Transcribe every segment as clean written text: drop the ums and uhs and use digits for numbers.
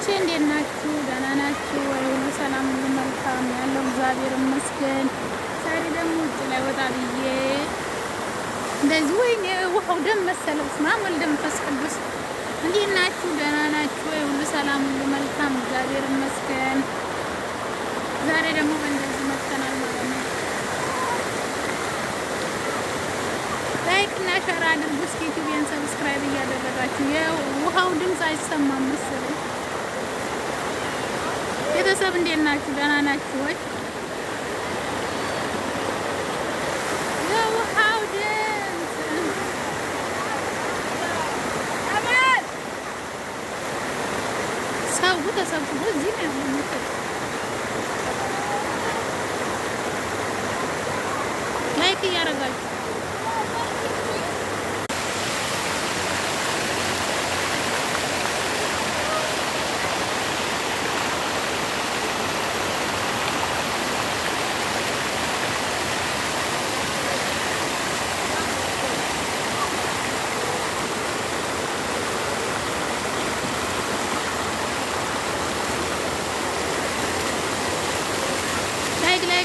ውዶቼ እንዴት ናችሁ? ደህና ናችሁ ወይ? ሁሉ ሰላም፣ ሁሉ መልካም ያለው እግዚአብሔር ይመስገን። ዛሬ ደግሞ ውጭ ላይ ወጣ ብዬ እንደዚህ ወይኔ ውሃው ደም መሰለው። ስማ ወልደ መንፈስ ቅዱስ። እንዴት ናችሁ? ደህና ናችሁ ወይ? ሁሉ ሰላም፣ ሁሉ መልካም እግዚአብሔር ይመስገን። ዛሬ ደግሞ በእንደዚህ መጥተናል ማለት ነው። ላይክ እና ሸር አድርጉ። እስኪ ዩቲዩብን ሰብስክራይብ እያደረጋችሁ የውሃው ድምፅ አይሰማም መሰለኝ። ቤተሰብ እንዴት ናችሁ? ደህና ናችሁ ወይ? የውሃው ድምፅ ሰው ተሰብስቦ እዚህ ነው ያለው። ላይክ እያደረጋችሁ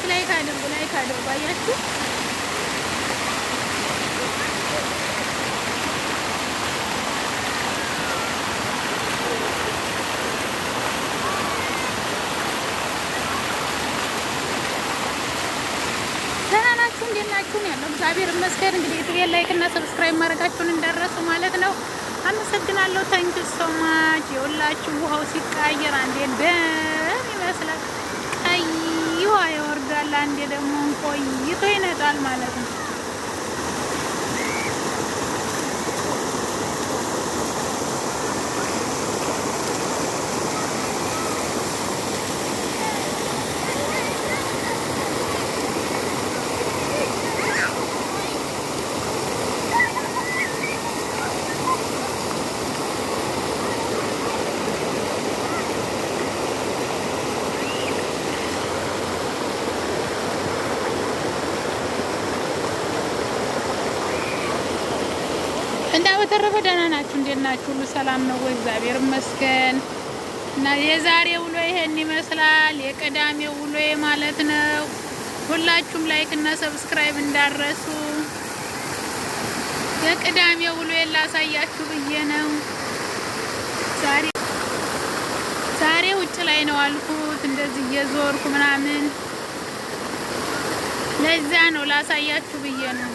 ላይክ አድርጉ። አያችሁ ደህና ናችሁ? እንዴት ናችሁ? ያለው እግዚአብሔር ይመስገን። እንግዲህ ዩቲዩብ ላይክ እና ሰብስክራይብ ማድረጋችሁን እንዳረሱ ማለት ነው። አመሰግናለሁ። ታንኪ ሶ ማች። የሁላችሁ ውሃው ሲቀያየር አንዴ ደም ይመስላል ውሃ ይወርዳል፣ አንዴ ደግሞ ቆይቶ ይነጣል ማለት ነው። እና በተረፈ ደህና ናችሁ? እንዴት ናችሁ? ሁሉ ሰላም ነው ወይ? እግዚአብሔር ይመስገን። እና የዛሬ ውሎ ይሄን ይመስላል። የቅዳሜው ውሎ ማለት ነው። ሁላችሁም ላይክ እና ሰብስክራይብ እንዳረሱ። የቅዳሜው ውሎ ላሳያችሁ ብዬ ነው። ዛሬ ውጭ ላይ ነው አልኩት፣ እንደዚህ እየዞርኩ ምናምን። ለዛ ነው ላሳያችሁ ብዬ ነው።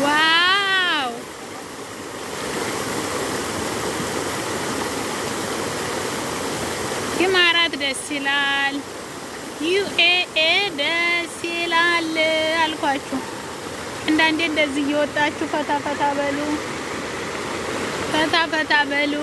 ዋው ኢማራት ደስ ይላል። ዩኤኤ ደስ ይላል አልኳችሁ። አንዳንዴ እንደዚህ እየወጣችሁ ፈታ ፈታ በሉ፣ ፈታ ፈታ በሉ።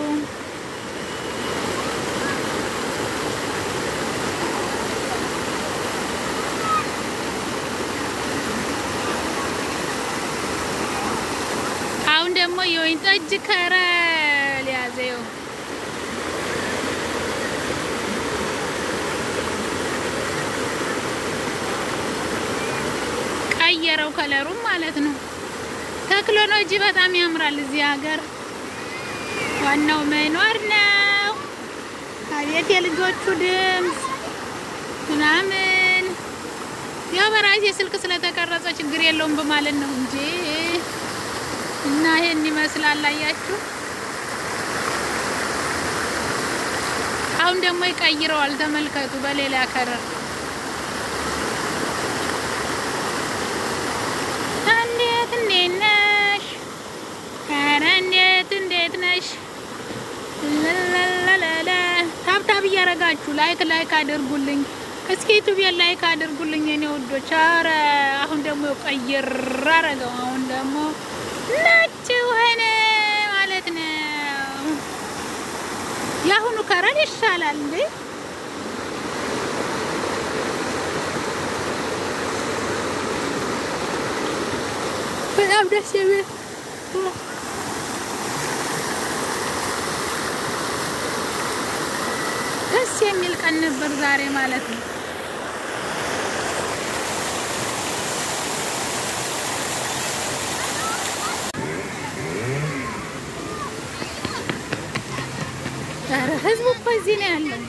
አሁን ደግሞ የወይን ጠጅ ከረል ያዘው። ቀየረው ከለሩም ማለት ነው። ቴክኖሎጂ በጣም ያምራል እዚህ ሀገር። ዋናው መኖር ነው። አቤት የልጆቹ ድምፅ ምናምን። ያው በራሴ ስልክ ስለተቀረጸ ችግር የለውም በማለት ነው እንጂ እና ይሄን ይመስላል። አያችሁ አሁን ደግሞ ይቀይረዋል። ተመልከቱ በሌላ ከለር። እንዴት ነሽ? ኧረ እንዴት ነሽ? ለለለለ ታብታብ እያደረጋችሁ ላይክ አድርጉልኝ። እስኪ ዩቲዩብን ላይክ አድርጉልኝ የኔ ውዶች። ኧረ አሁን ደግሞ ቀይር አደረገው። አሁን ደግሞ ነጭ ሆነ ማለት ነው። የአሁኑ ከረል ይሻላል እንዴ? በጣም ደስ የሚል ቀን ነበር ዛሬ ማለት ነው። ህዝቡ እኮ እዚህ ነው ያለው።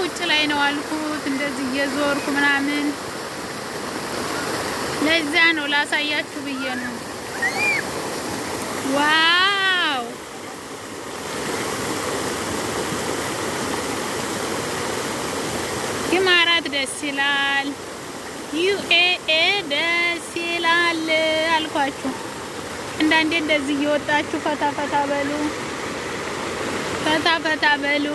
ውጭ ላይ ነው አልኩት እንደዚህ እየዞርኩ ምናምን ለዛ ነው ላሳያችሁ ብዬ ነው። ዋው ኢማራት ደስ ይላል፣ ዩኤኤ ደስ ይላል አልኳችሁ። አንዳንዴ እንደዚህ እየወጣችሁ ፈታ ፈታ በሉ፣ ፈታ ፈታ በሉ።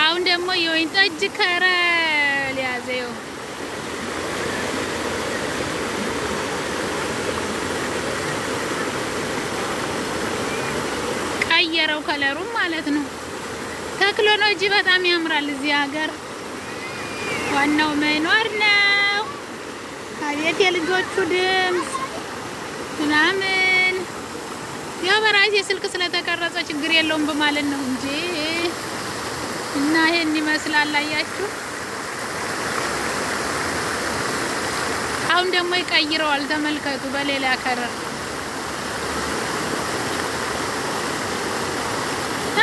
አሁን ደግሞ የወይን ጠጅ ከረል ያዘው። ቀየረው ከለሩም ማለት ነው። ቴክኖሎጂ በጣም ያምራል እዚህ ሀገር። ዋናው መኖር ነው። አቤት የልጆቹ ድምፅ ምናምን። ያው በራሴ ስልክ ስለተቀረጸ ችግር የለውም በማለት ነው እንጂ እና ይሄን ይመስላል። አያችሁ አሁን ደግሞ ይቀይረዋል። ተመልከቱ በሌላ ከረር።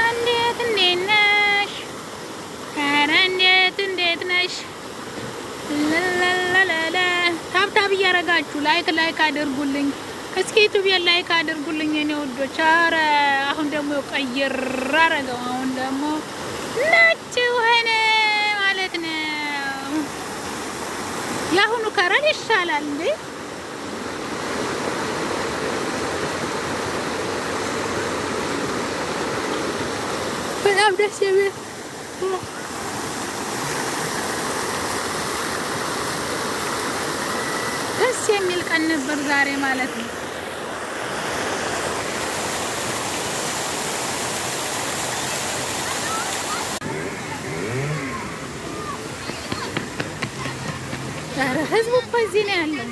እንዴት ነሽ? ኧረ እንዴት ነሽ? ለለለለ ታብታብ እያረጋችሁ ላይክ አድርጉልኝ። እስኪ ዩቲዩብን ላይክ አድርጉልኝ የኔ ውዶች። ኧረ አሁን ደግሞ ቀይር አረገው። አሁን ደግሞ ነጭ ሆነ ማለት ነው። የአሁኑ ከረር ይሻላል እንዴ? በጣም ደስ የሚል ቀን ነበር ዛሬ ማለት ነው። ህዝቡ እኮ እዚህ ነው ያለው።